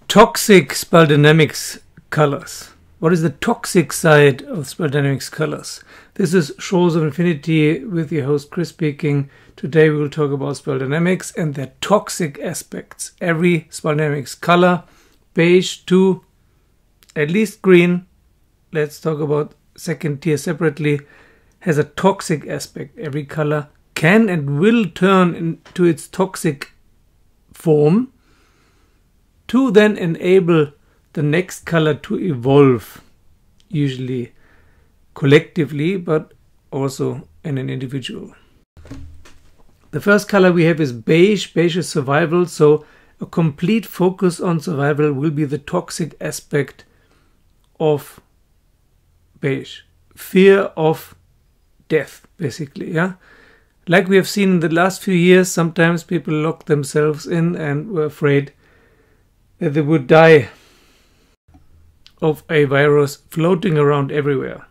Toxic spell dynamics colors. What is the toxic side of spell dynamics colors? This is Shores of Infinity with your host Chris speaking. Today we will talk about spell dynamics and their toxic aspects. Every spell dynamics color, beige to at least green, let's talk about second tier separately, has a toxic aspect. Every color can and will turn into its toxic form to then enable the next color to evolve, usually collectively, but also in an individual. The first color we have is beige. Beige is survival, so a complete focus on survival will be the toxic aspect of beige. Fear of death, basically, yeah? Like we have seen in the last few years, sometimes people lock themselves in and were afraid that they would die of a virus floating around everywhere.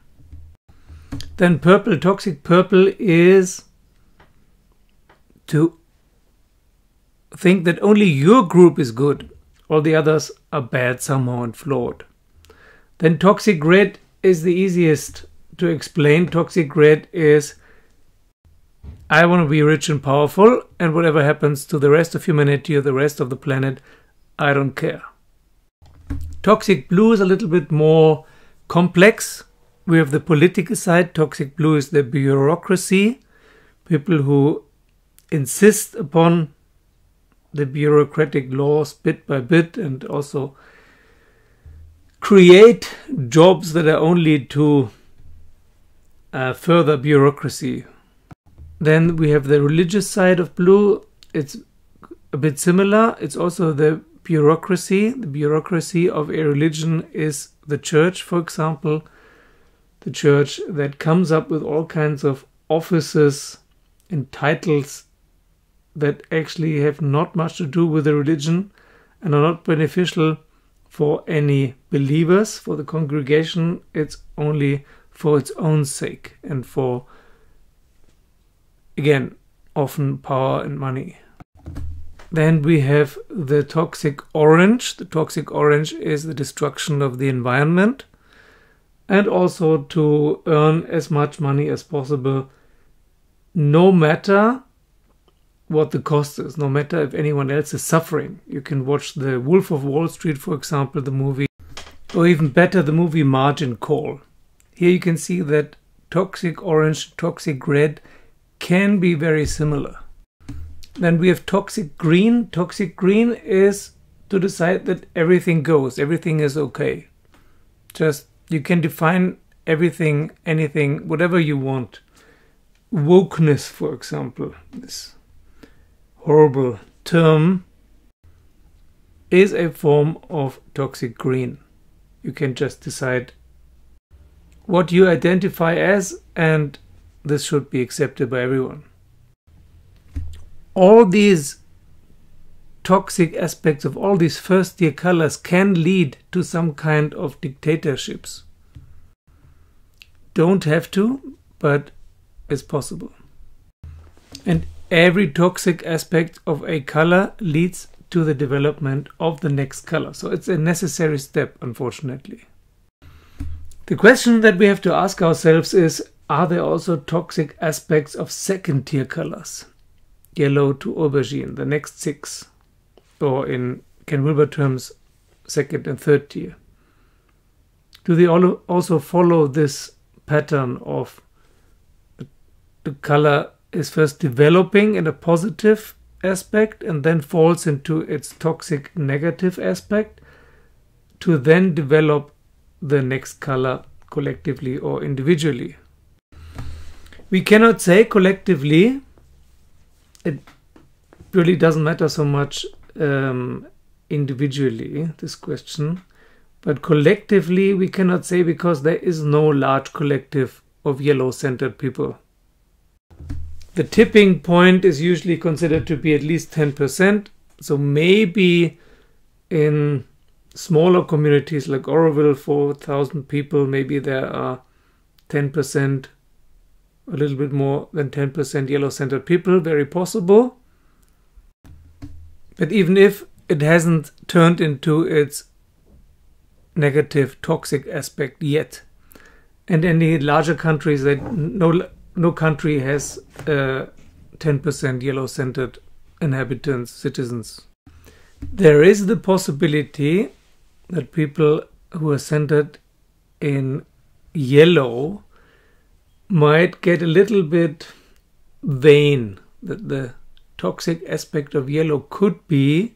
Then purple, toxic purple is to think that only your group is good, all the others are bad somehow and flawed. Then toxic red is the easiest to explain. Toxic red is I want to be rich and powerful, and whatever happens to the rest of humanity or the rest of the planet, I don't care. Toxic blue is a little bit more complex. We have the political side. Toxic blue is the bureaucracy. People who insist upon the bureaucratic laws bit by bit and also create jobs that are only to further bureaucracy. Then we have the religious side of blue. It's a bit similar. It's also the bureaucracy. The bureaucracy of a religion is the church, for example. The church that comes up with all kinds of offices and titles that actually have not much to do with the religion and are not beneficial for any believers, for the congregation. It's only for its own sake and for, again, often power and money. Then we have the toxic orange. The toxic orange is the destruction of the environment and also to earn as much money as possible, no matter what the cost is, no matter if anyone else is suffering. You can watch The Wolf of Wall Street, for example, the movie, or even better, the movie Margin Call. Here you can see that toxic orange, toxic red can be very similar. Then we have toxic green. Toxic green is to decide that everything goes, everything is okay. Just, you can define everything, anything, whatever you want. Wokeness, for example, this horrible term, is a form of toxic green. You can just decide what you identify as, and this should be accepted by everyone. All these toxic aspects of all these first tier colors can lead to some kind of dictatorships. Don't have to, but it's possible. And every toxic aspect of a color leads to the development of the next color. So it's a necessary step, unfortunately. The question that we have to ask ourselves is, are there also toxic aspects of second tier colors? Yellow to aubergine, the next 6. Or in Ken Wilber terms, second and third tier. Do they also follow this pattern of the color is first developing in a positive aspect and then falls into its toxic negative aspect to then develop the next color collectively or individually? We cannot say collectively. It really doesn't matter so much individually, this question. But collectively we cannot say, because there is no large collective of yellow-centered people. The tipping point is usually considered to be at least 10%. So maybe in smaller communities like Oroville, 4,000 people, maybe there are 10%, a little bit more than 10% yellow-centered people, very possible. But even if it hasn't turned into its negative toxic aspect yet. And any larger countries, that no country has 10% yellow scented inhabitants, citizens. There is the possibility that people who are scented in yellow might get a little bit vain, that the toxic aspect of yellow could be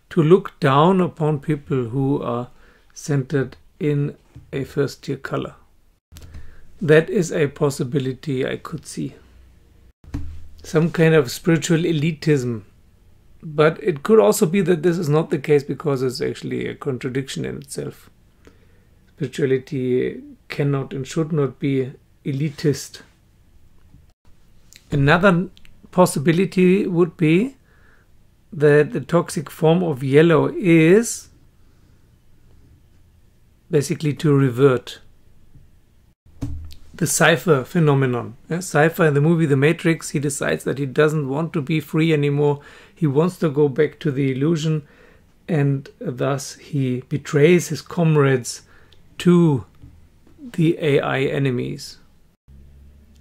to look down upon people who are scented in a first tier color. That is a possibility I could see. Some kind of spiritual elitism. But it could also be that this is not the case because it's actually a contradiction in itself. Spirituality cannot and should not be elitist. Another possibility would be that the toxic form of yellow is basically to revert. The Cypher phenomenon. Cypher in the movie The Matrix, he decides that he doesn't want to be free anymore. He wants to go back to the illusion, and thus he betrays his comrades to the AI enemies.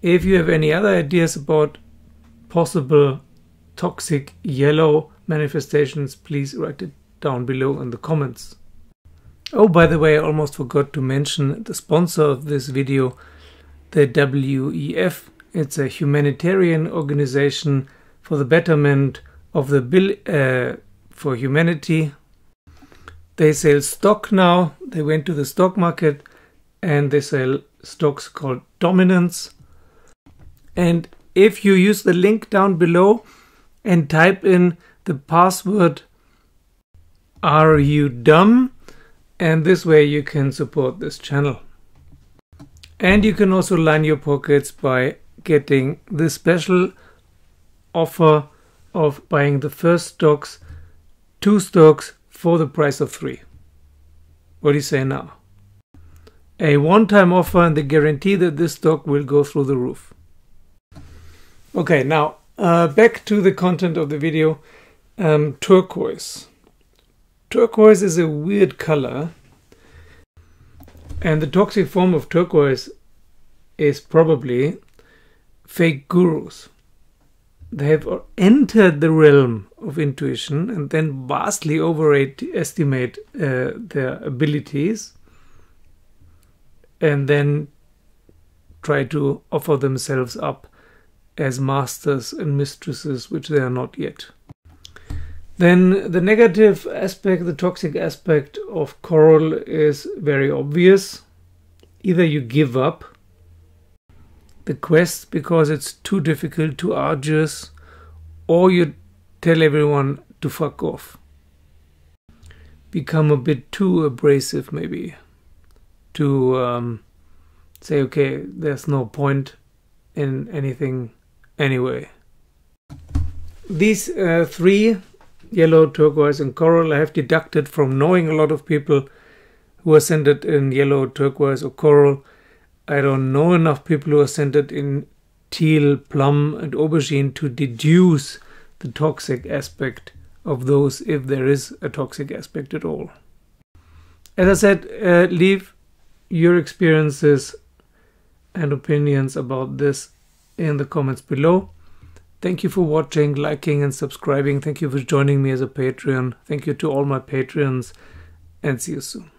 If you have any other ideas about possible toxic yellow manifestations, please write it down below in the comments. Oh, by the way, I almost forgot to mention the sponsor of this video, the WEF. It's a humanitarian organization for the betterment of the bill for humanity. They sell stock now. They went to the stock market and they sell stocks called Dominance. And if you use the link down below and type in the password "Are you dumb?" and this way you can support this channel. And you can also line your pockets by getting the special offer of buying the first stocks, 2 stocks for the price of 3. What do you say now? A one-time offer and the guarantee that this stock will go through the roof. Okay, now back to the content of the video. Turquoise. Turquoise is a weird color. And the toxic form of turquoise is probably fake gurus. They have entered the realm of intuition and then vastly overestimate their abilities and then try to offer themselves up as masters and mistresses, which they are not yet. Then the negative aspect, the toxic aspect of coral is very obvious. Either you give up the quest because it's too difficult, too arduous, or you tell everyone to fuck off. Become a bit too abrasive maybe. To say, okay, there's no point in anything anyway. These 3, yellow, turquoise and coral, I have deducted from knowing a lot of people who are centered in yellow, turquoise or coral. I don't know enough people who are centered in teal, plum and aubergine to deduce the toxic aspect of those, if there is a toxic aspect at all. As I said, leave your experiences and opinions about this in the comments below. Thank you for watching, liking and subscribing. Thank you for joining me as a Patreon. Thank you to all my Patreons and see you soon.